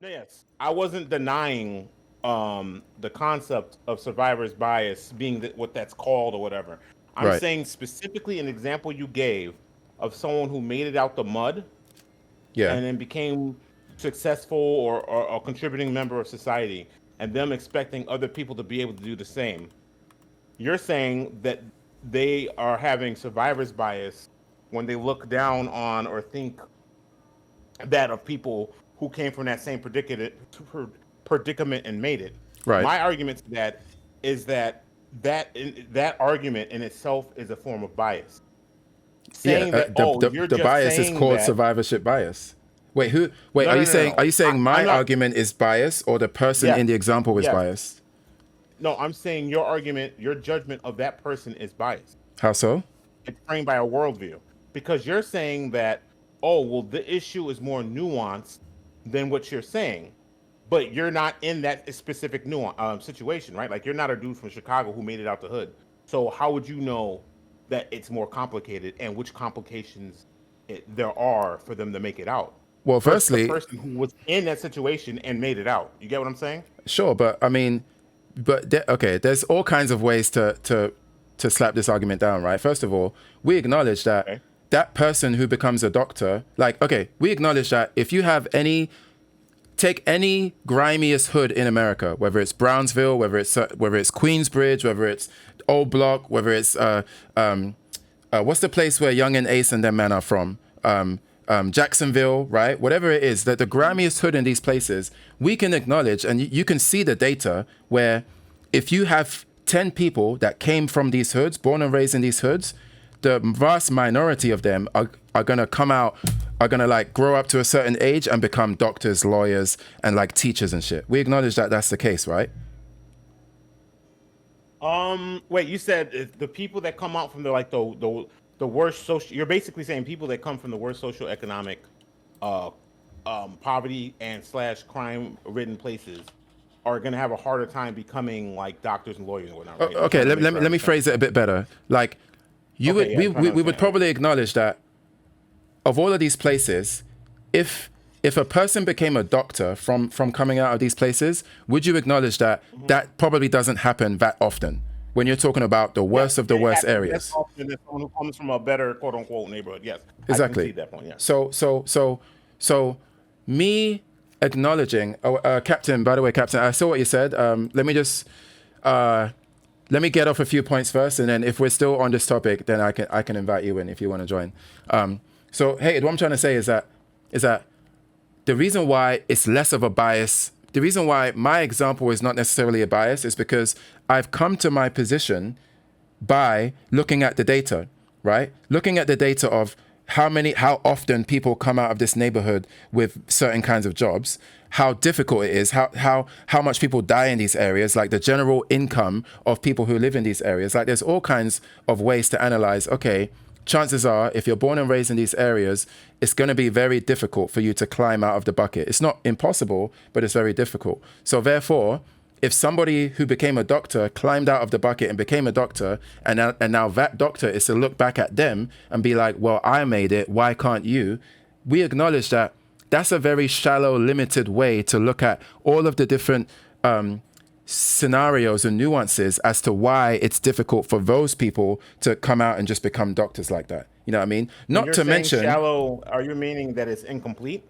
Yes, I wasn't denying the concept of survivor's bias being what that's called or whatever. I'm Right. saying specifically an example you gave of someone who made it out the mud Yeah. and then became successful or a contributing member of society, and them expecting other people to be able to do the same. You're saying that they are having survivor's bias when they look down on or think that of people who came from that same predicament and made it. Right. My argument to that is that that argument in itself is a form of bias. Yeah. Saying that, The, oh, the you're the just bias is saying called that. survivorship bias. Wait, who? Wait, No, are no, you no, no, saying? Are no. you saying I'm my not. argument is biased, or the person Yes, in the example is yes. biased? No, I'm saying your argument, your judgment of that person is biased. How so? It's framed by a worldview because you're saying that, oh, well, the issue is more nuanced than what you're saying, but you're not in that specific nuance situation, right? Like you're not a dude from Chicago who made it out the hood. So how would you know that it's more complicated and which complications there are for them to make it out Well, versus the firstly, person who was in that situation and made it out? You get what I'm saying? sure, but I mean, okay, there's all kinds of ways to slap this argument down, right? First of all, we acknowledge that Okay. that person who becomes a doctor, like, okay, we acknowledge that if you have take any grimiest hood in America, whether it's Brownsville, whether it's Queensbridge, whether it's Old Block, whether it's what's the place where Young and Ace and them men are from? Jacksonville, right? Whatever it is, that the grimiest hood in these places, we can acknowledge, and you can see the data where if you have 10 people that came from these hoods, born and raised in these hoods, the vast minority of them are gonna come out, are gonna like grow up to a certain age and become doctors, lawyers, and like teachers and shit. We acknowledge that that's the case, right? Wait, you said the people that come out from the worst social. You're basically saying people that come from the worst social economic, uh, poverty and slash crime ridden places are gonna have a harder time becoming like doctors and lawyers and whatnot, right? I'm Okay, trying to make sure I let me understand. phrase it a bit better. Like, Okay, yeah, I'm trying to we would understand. probably acknowledge that of all of these places, if a person became a doctor from coming out of these places, would you acknowledge that Mhm. that probably doesn't happen that often when you're talking about the Yes, worst of the it worst happens less areas? often than someone who comes from a better quote unquote neighborhood. Yes, I can Exactly. see that point. Yes. So me acknowledging, Captain. By the way, Captain, I saw what you said. Let me just let me get off a few points first, and then if we're still on this topic, then I can invite you in if you want to join. So hey, what I'm trying to say is that the reason why it's less of a bias, the reason why my example is not necessarily a bias, is because I've come to my position by looking at the data, right? Looking at the data of how often people come out of this neighborhood with certain kinds of jobs, how difficult it is, how much people die in these areas, like the general income of people who live in these areas. Like there's all kinds of ways to analyze, okay, chances are if you're born and raised in these areas, it's going to be very difficult for you to climb out of the bucket. It's not impossible, but it's very difficult. So therefore, if somebody who became a doctor climbed out of the bucket and became a doctor, and now that doctor is to look back at them and be like, well, I made it, why can't you? We acknowledge that that's a very shallow, limited way to look at all of the different scenarios and nuances as to why it's difficult for those people to come out and just become doctors like that. You know what I mean? When Not you're to saying mention, shallow, are you meaning that it's incomplete?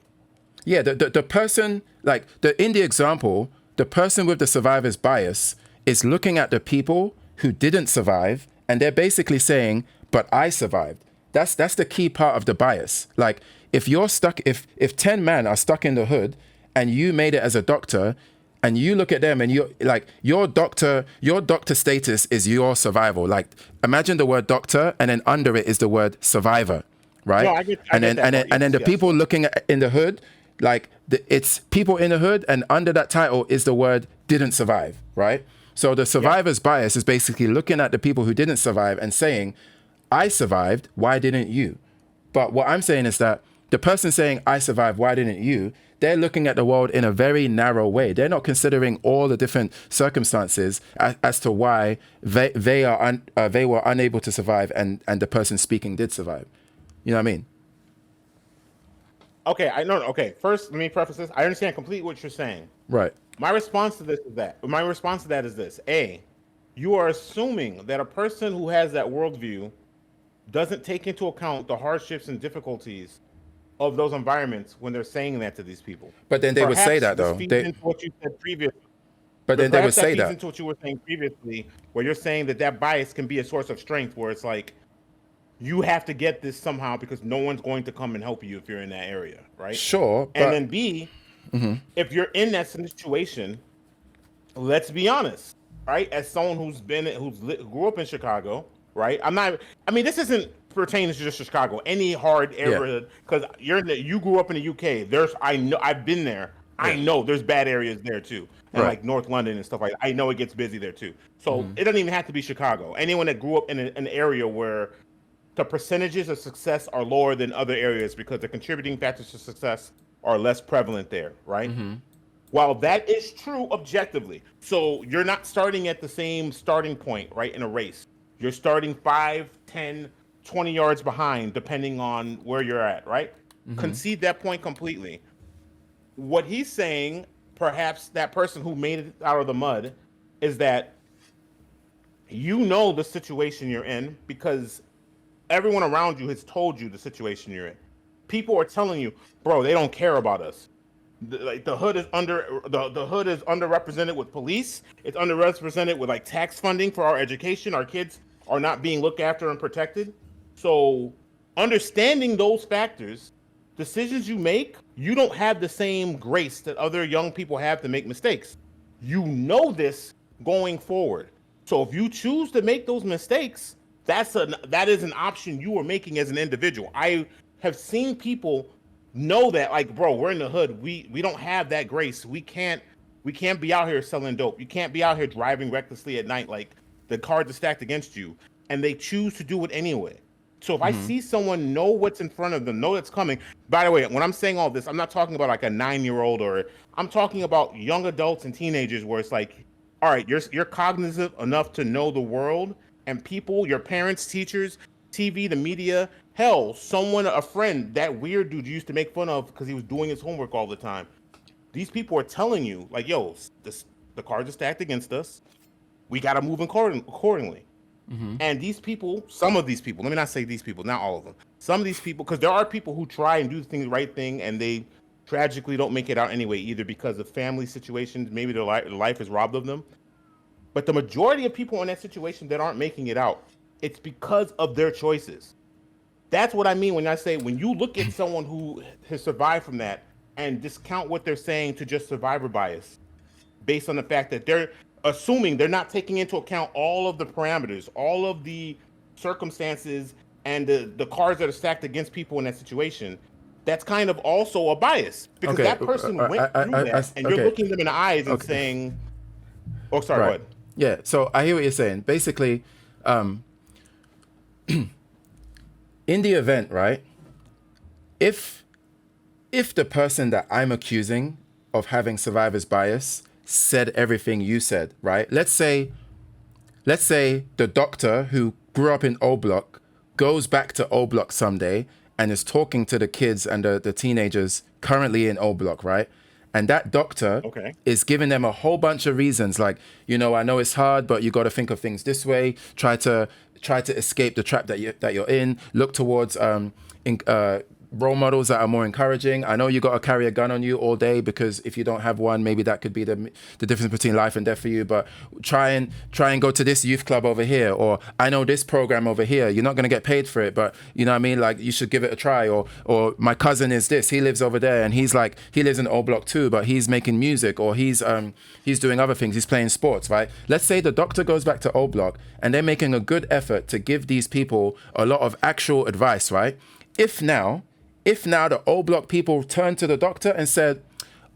yeah, the person, like, in the example, the person with the survivor's bias is looking at the people who didn't survive, and they're basically saying, but I survived. That's the key part of the bias. Like, if you're stuck, if 10 men are stuck in the hood and you made it as a doctor, and you look at them and you like your doctor status is your survival. Like, imagine the word doctor and then under it is the word survivor, No, right? I get that part. And then Yes, the yes. people looking in the hood, like it's people in the hood, and under that title is the word didn't survive, right? So the Yeah. survivor's bias is basically looking at the people who didn't survive and saying, I survived, why didn't you? But what I'm saying is that the person saying, I survived, why didn't you? They're looking at the world in a very narrow way. They're not considering all the different circumstances as to why they were unable to survive, and the person speaking did survive. You know what I mean? Okay, I know. Okay, first let me preface this. I understand completely what you're saying. Right. My response to that is this: A, you are assuming that a person who has that worldview doesn't take into account the hardships and difficulties of those environments when they're saying that to these people. But then they would say Perhaps that this though. feeds into what you said previously. But But then they would perhaps that say feeds that. into what you were saying previously, where you're saying that that bias can be a source of strength, where it's like you have to get this somehow because no one's going to come and help you if you're in that area, right? Sure, And but then B, if you're in that situation, let's be honest, right? As someone grew up in Chicago, right? I'm not. I mean, this isn't pertaining to just Chicago. Any hard yeah, area, because you grew up in the UK. I know I've been there. I yeah, know there's bad areas there too, and right. like North London and stuff like that. I know it gets busy there too. So it doesn't even have to be Chicago. Anyone that grew up in an area where the percentages of success are lower than other areas because the contributing factors to success are less prevalent there, right? While that is true objectively, so you're not starting at the same starting point, right, in a race. You're starting 5, 10, 20 yards behind, depending on where you're at, right? Concede that point completely. What he's saying, perhaps that person who made it out of the mud, is that you know the situation you're in because everyone around you has told you the situation you're in. People are telling you, bro, they don't care about us. Like the hood is underrepresented with police. It's underrepresented with like tax funding for our education. Our kids are not being looked after and protected. So understanding those factors, decisions you make, you don't have the same grace that other young people have to make mistakes. You know this going forward. So if you choose to make those mistakes, that is an option you are making as an individual. I have seen people know that, like, bro, we're in the hood. We don't have that grace. We can't be out here selling dope. You can't be out here driving recklessly at night. Like the cards are stacked against you, and they choose to do it anyway. So if I see someone know what's in front of them, know that's coming. By the way, when I'm saying all this, I'm not talking about like a 9-year-old, or I'm talking about young adults and teenagers where it's like, all right, you're cognizant enough to know the world and people, your parents, teachers, TV, the media, hell, someone, a friend, that weird dude you used to make fun of because he was doing his homework all the time. These people are telling you, like, yo, the cards are stacked against us. We got to move accordingly. And these people, some of these people, let me not say these people, not all of them. Some of these people, because there are people who try and do the right thing and they tragically don't make it out anyway, either because of family situations, maybe their life is robbed of them. But the majority of people in that situation that aren't making it out, it's because of their choices. That's what I mean when I say when you look at someone who has survived from that and discount what they're saying to just survivor bias based on the fact that they're assuming they're not taking into account all of the parameters, all of the circumstances, and the cards that are stacked against people in that situation. That's kind of also a bias because Okay. that person went through that, and you're Okay. looking them in the eyes and Okay. saying, "Oh, sorry, go Right. ahead." Yeah. So I hear what you're saying. Basically, in the event, right? If the person that I'm accusing of having survivor's bias said everything you said, right? Let's say the doctor who grew up in O Block goes back to O Block someday and is talking to the kids and the teenagers currently in O Block, right? And that doctor Okay. is giving them a whole bunch of reasons, like, I know it's hard, but you got to think of things this way. Try to escape the trap that you're in. Look towards role models that are more encouraging. I know you got to carry a gun on you all day because if you don't have one, maybe that could be the difference between life and death for you. But try and go to this youth club over here, or I know this program over here. You're not going to get paid for it, but you know what I mean. Like you should give it a try. Or my cousin is this. He lives over there, and he lives in O Block too, but he's making music, or he's doing other things. He's playing sports, right? Let's say the doctor goes back to O Block, and they're making a good effort to give these people a lot of actual advice, right? If now the O Block people turned to the doctor and said,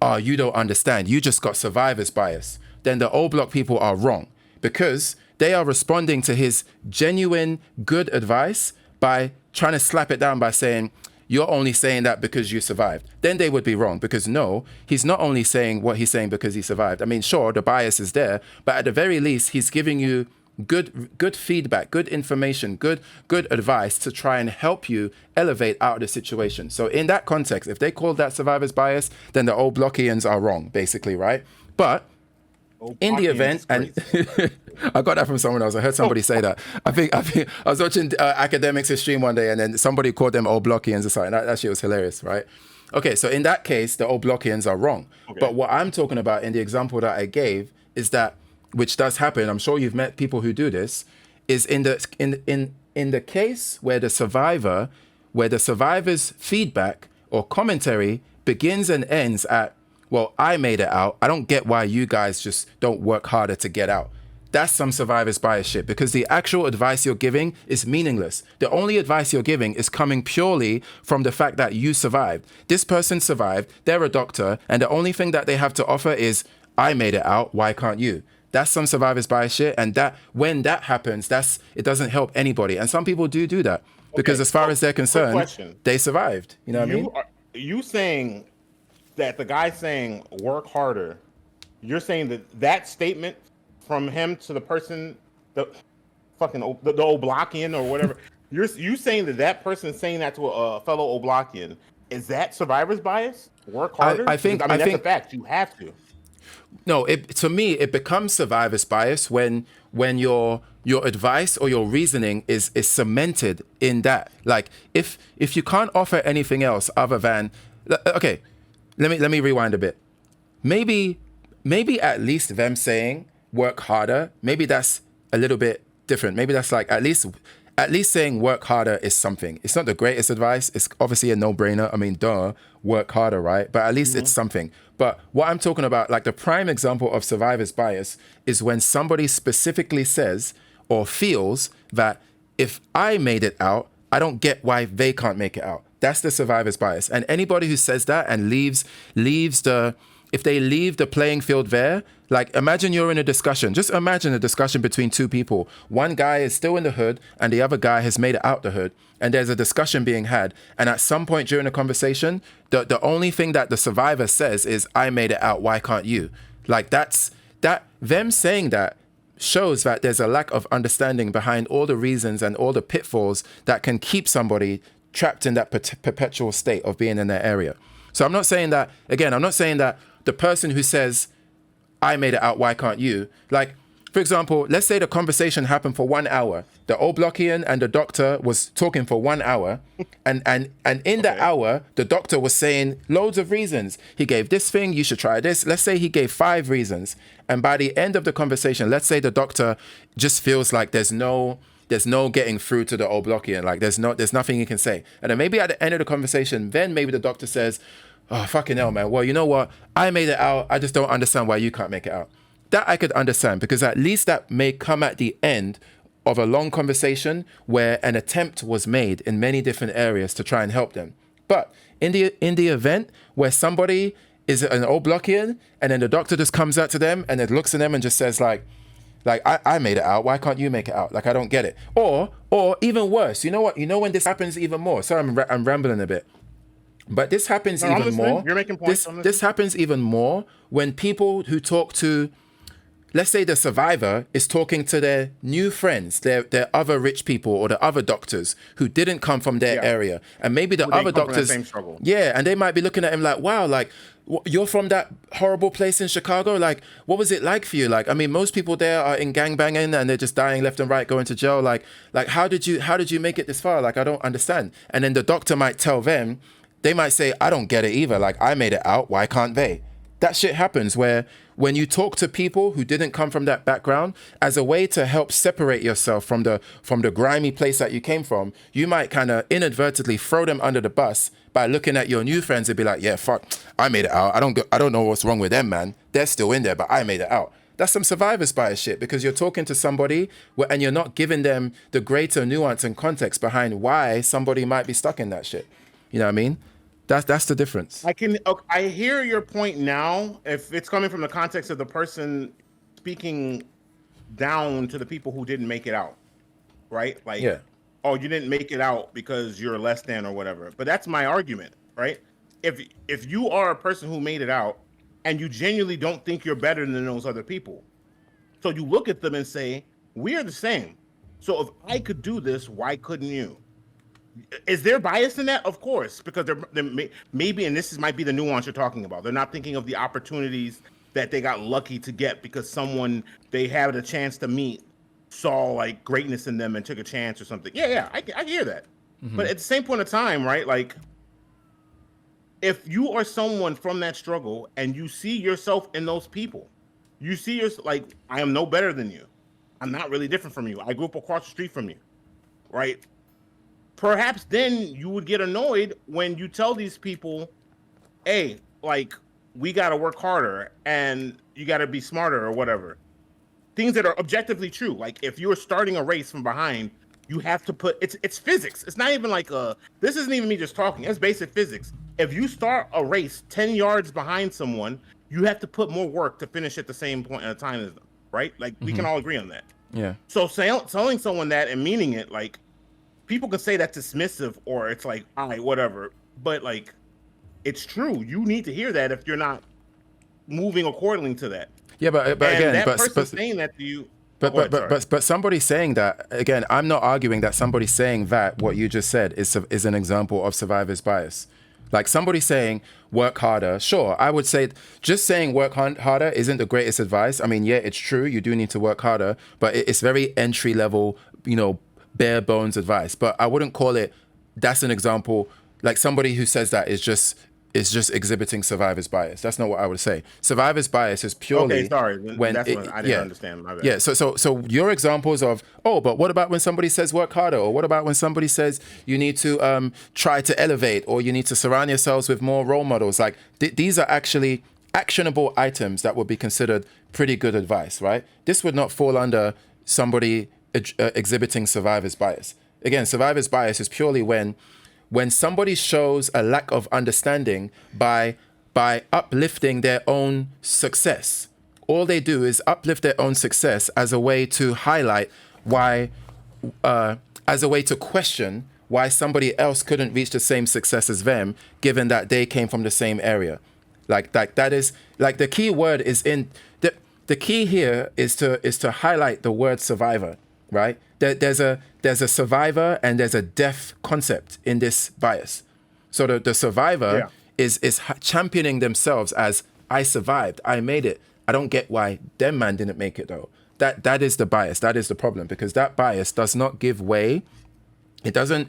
"Oh, you don't understand. You just got survivor's bias," then the O Block people are wrong because they are responding to his genuine good advice by trying to slap it down by saying, "You're only saying that because you survived." Then they would be wrong because no, he's not only saying what he's saying because he survived. I mean, sure, the bias is there, but at the very least, he's giving you good feedback, good information, good advice to try and help you elevate out of the situation. So in that context, if they call that survivor's bias, then the old Blockians are wrong, basically, right? But in the Blockians event, is and crazy. I got that from someone else. I heard somebody say that. I think I was watching academics' stream one day, and then somebody called them old Blockians or something. That shit was hilarious, right? Okay, so in that case, the old Blockians are wrong. Okay. But what I'm talking about in the example that I gave is that, which does happen. I'm sure you've met people who do this. Is in the case where the survivor's feedback or commentary begins and ends at, well, I made it out. I don't get why you guys just don't work harder to get out. That's some survivor's bias shit, because the actual advice you're giving is meaningless. The only advice you're giving is coming purely from the fact that you survived. This person survived, they're a doctor, and the only thing that they have to offer is, I made it out, why can't you? That's some survivor's bias shit, and that when that happens, it doesn't help anybody. And some people do that because, Okay, as far so as they're quick concerned, question. they survived. You know what I mean? You saying that the guy saying work harder, you're saying that statement from him to the person, the fucking the Oblakian or whatever, you saying that person saying that to a fellow Oblakian, is that survivor's bias? Work harder? I think Because, that's a fact. You have to. No, to me it becomes survivor's bias when your advice or your reasoning is cemented in that. Like if you can't offer anything else other than, okay, let me rewind a bit. Maybe at least them saying work harder, maybe that's a little bit different. Maybe that's like at least saying work harder is something. It's not the greatest advice. It's obviously a no-brainer. I mean, duh, work harder, right? But at least it's something. But what I'm talking about, like the prime example of survivor's bias, is when somebody specifically says or feels that if I made it out, I don't get why they can't make it out. That's the survivor's bias. And anybody who says that and leaves if they leave the playing field there, like imagine you're in a discussion. Just imagine a discussion between two people. One guy is still in the hood and the other guy has made it out the hood. And there's a discussion being had. And at some point during the conversation, the only thing that the survivor says is, I made it out, why can't you? Like them saying that shows that there's a lack of understanding behind all the reasons and all the pitfalls that can keep somebody trapped in that perpetual state of being in their area. So I'm not saying that the person who says, I made it out, why can't you? Like, for example, let's say the conversation happened for 1 hour. The Oblakian and the doctor was talking for 1 hour. And in that hour, the doctor was saying loads of reasons. He gave this thing, you should try this. Let's say he gave 5 reasons. And by the end of the conversation, let's say the doctor just feels like there's no getting through to the Oblakian. Like there's nothing he can say. And then maybe at the end of the conversation, then maybe the doctor says, oh, fucking hell, man. Well, you know what? I made it out. I just don't understand why you can't make it out. That I could understand, because at least that may come at the end of a long conversation where an attempt was made in many different areas to try and help them. But in the event where somebody is an Oblakian and then the doctor just comes out to them and it looks at them and just says like I made it out. Why can't you make it out? Like, I don't get it. Or even worse, you know what? You know when this happens even more? Sorry, I'm rambling a bit. But this happens even more. You're making points. This happens even more when people who talk to, let's say the survivor is talking to their new friends, their other rich people or the other doctors who didn't come from their area. And maybe the other doctors, and they might be looking at him like, wow, like, you're from that horrible place in Chicago? Like, what was it like for you? Like, I mean, most people there are in gangbanging and they're just dying left and right, going to jail. Like how did you make it this far? Like, I don't understand. And then the doctor might tell them, they might say, I don't get it either. Like, I made it out. Why can't they? That shit happens where when you talk to people who didn't come from that background as a way to help separate yourself from the grimy place that you came from, you might kind of inadvertently throw them under the bus by looking at your new friends and be like, yeah, fuck, I made it out. I don't know what's wrong with them, man. They're still in there, but I made it out. That's some survivor's bias shit, because you're talking to somebody and you're not giving them the greater nuance and context behind why somebody might be stuck in that shit. You know what I mean? That's the difference. I hear your point now. If it's coming from the context of the person speaking down to the people who didn't make it out, right? Like, yeah. Oh, you didn't make it out because you're less than or whatever. But that's my argument, right? If you are a person who made it out and you genuinely don't think you're better than those other people, so you look at them and say, We are the same. So if I could do this, why couldn't you? Is there bias in that? Of course, because maybe, and might be the nuance you're talking about. They're not thinking of the opportunities that they got lucky to get because someone they had a chance to meet saw like greatness in them and took a chance or something. Yeah, I hear that. But at the same point of time, right? Like, if you are someone from that struggle and you see yourself in those people, you see yourself like, I am no better than you. I'm not really different from you. I grew up across the street from you, right? Perhaps then you would get annoyed when you tell these people, hey, like, we got to work harder and you got to be smarter or whatever. Things that are objectively true. Like, if you're starting a race from behind, you have to put it's physics. It's not even like this isn't even me just talking. It's basic physics. If you start a race 10 yards behind someone, you have to put more work to finish at the same point in time as them, right? Like, we can all agree on that. Yeah. So telling someone that and meaning it, like, people can say that's dismissive or it's like, all right, whatever. But like, it's true. You need to hear that if you're not moving accordingly to that. Yeah, but again, that person saying that to you. But somebody saying that, again, I'm not arguing that somebody saying that what you just said is an example of survivor's bias. Like, somebody saying work harder, sure, I would say just saying work harder isn't the greatest advice. I mean, yeah, it's true, you do need to work harder, but it's very entry level, bare bones advice. But I wouldn't call it, that's an example, like somebody who says that is just exhibiting survivor's bias. That's not what I would say. Survivor's bias is purely okay. Sorry, that's what I didn't understand. My bad. Yeah. So your examples of but what about when somebody says work harder, or what about when somebody says you need to try to elevate, or you need to surround yourselves with more role models? Like these are actually actionable items that would be considered pretty good advice, right? This would not fall under somebody exhibiting survivor's bias. Again, survivor's bias is purely when somebody shows a lack of understanding by uplifting their own success. All they do is uplift their own success as a way to highlight why, as a way to question why somebody else couldn't reach the same success as them, given that they came from the same area. Like that is like the key word is in the key here is to highlight the word survivor, right? There's a survivor and there's a death concept in this bias. So the survivor is championing themselves as, I survived, I made it. I don't get why them man didn't make it though. That is the bias. That is the problem, because that bias does not give way. It doesn't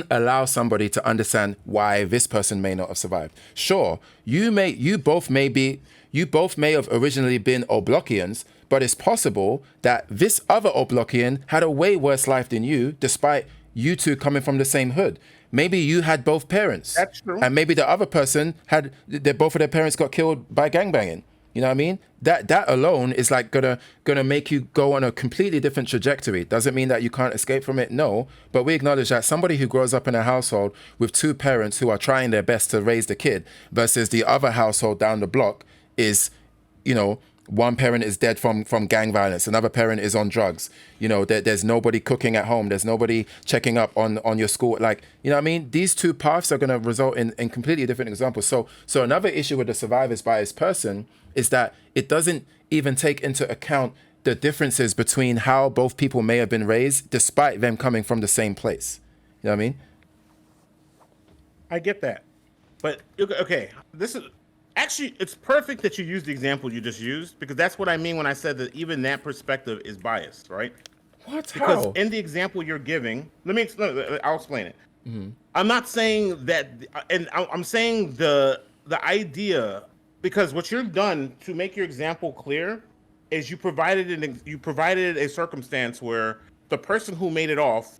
allow somebody to understand why this person may not have survived. Sure, you both may have originally been Oblokians, but it's possible that this other Oblokian had a way worse life than you, despite you two coming from the same hood. Maybe you had both parents. That's true. And maybe the other person both of their parents got killed by gangbanging. You know what I mean? That alone is like gonna make you go on a completely different trajectory. Doesn't mean that you can't escape from it, no. But we acknowledge that somebody who grows up in a household with two parents who are trying their best to raise the kid versus the other household down the block is, one parent is dead from gang violence, another parent is on drugs. There's nobody cooking at home, there's nobody checking up on your school. Like, you know what I mean? These two paths are going to result in completely different examples. So another issue with the survivor's bias person is that it doesn't even take into account the differences between how both people may have been raised, despite them coming from the same place. You know what I mean? I get that. But, okay, this is... Actually, it's perfect that you used the example you just used, because that's what I mean when I said that even that perspective is biased, right? What? Because How? in the example you're giving, I'll explain it. Mm-hmm. I'm not saying that, and I'm saying the idea, because what you've done to make your example clear is you provided a circumstance where the person who made it off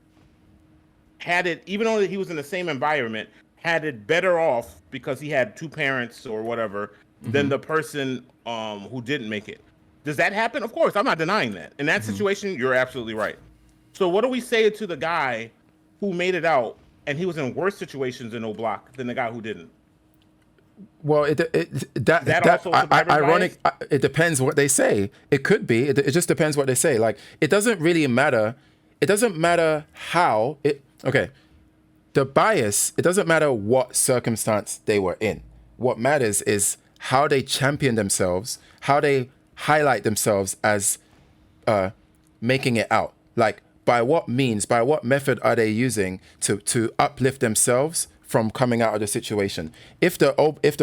had it, even though he was in the same environment, had it better off because he had two parents or whatever than the person who didn't make it. Does that happen? Of course, I'm not denying that. In that situation, you're absolutely right. So what do we say to the guy who made it out and he was in worse situations in O'Block than the guy who didn't? Well, ironic. It depends what they say. It could be. It just depends what they say. Like, it doesn't really matter. It doesn't matter how it. Okay. The bias, it doesn't matter what circumstance they were in. What matters is how they champion themselves, how they highlight themselves as making it out? Like, by what means, by what method are they using to uplift themselves from coming out of the situation? If the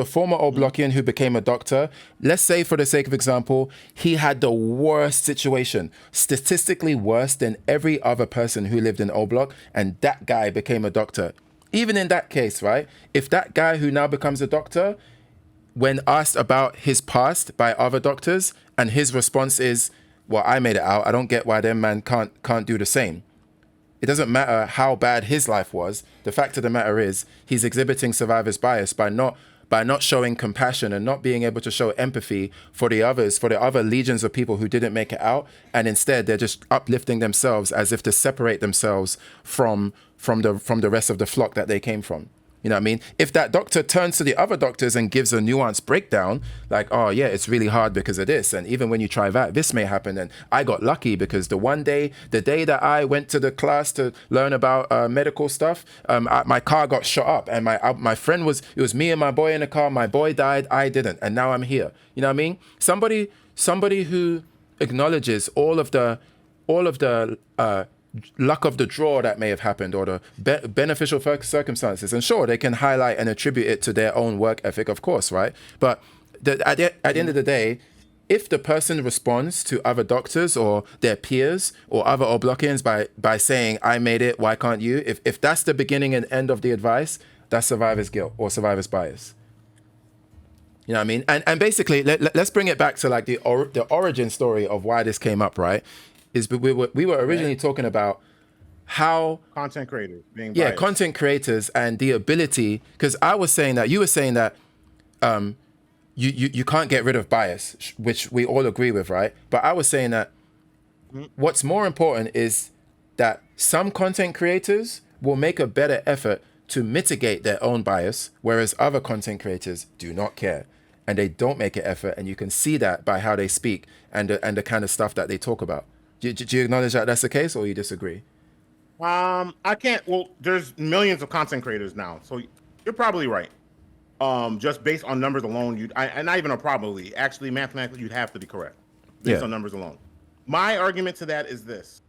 former Oblockian who became a doctor, let's say for the sake of example, he had the worst situation, statistically worse than every other person who lived in O Block, and that guy became a doctor. Even in that case, right? If that guy who now becomes a doctor, when asked about his past by other doctors, and his response is, well, I made it out, I don't get why them man can't do the same. It doesn't matter how bad his life was. The fact of the matter is he's exhibiting survivor's bias by not showing compassion and not being able to show empathy for the others, for the other legions of people who didn't make it out, and instead they're just uplifting themselves as if to separate themselves from the rest of the flock that they came from. You know what I mean? If that doctor turns to the other doctors and gives a nuanced breakdown, like, oh yeah, it's really hard because of this, and even when you try that, this may happen, and I got lucky because the day that I went to the class to learn about medical stuff, my car got shot up, and my friend it was me and my boy in the car, my boy died, I didn't, and now I'm here. You know what I mean? Somebody who acknowledges all of the luck of the draw that may have happened, or the beneficial circumstances. And sure, they can highlight and attribute it to their own work ethic, of course, right? But at the end of the day, if the person responds to other doctors or their peers or other Oblockians by saying, I made it, why can't you? If that's the beginning and end of the advice, that's survivor's guilt or survivor's bias. You know what I mean? And basically, let's bring it back to like the origin story of why this came up, right? Is we were originally talking about how content creators being biased. Content creators and the ability, because I was saying that you were saying that you can't get rid of bias, which we all agree with, right? But I was saying that what's more important is that some content creators will make a better effort to mitigate their own bias, whereas other content creators do not care. And they don't make an effort, and you can see that by how they speak and the kind of stuff that they talk about. Do you acknowledge that that's the case, or you disagree? I can't. Well, there's millions of content creators now, so you're probably right. Just based on numbers alone, and not even probably. Actually, mathematically, you'd have to be correct based on numbers alone. My argument to that is this: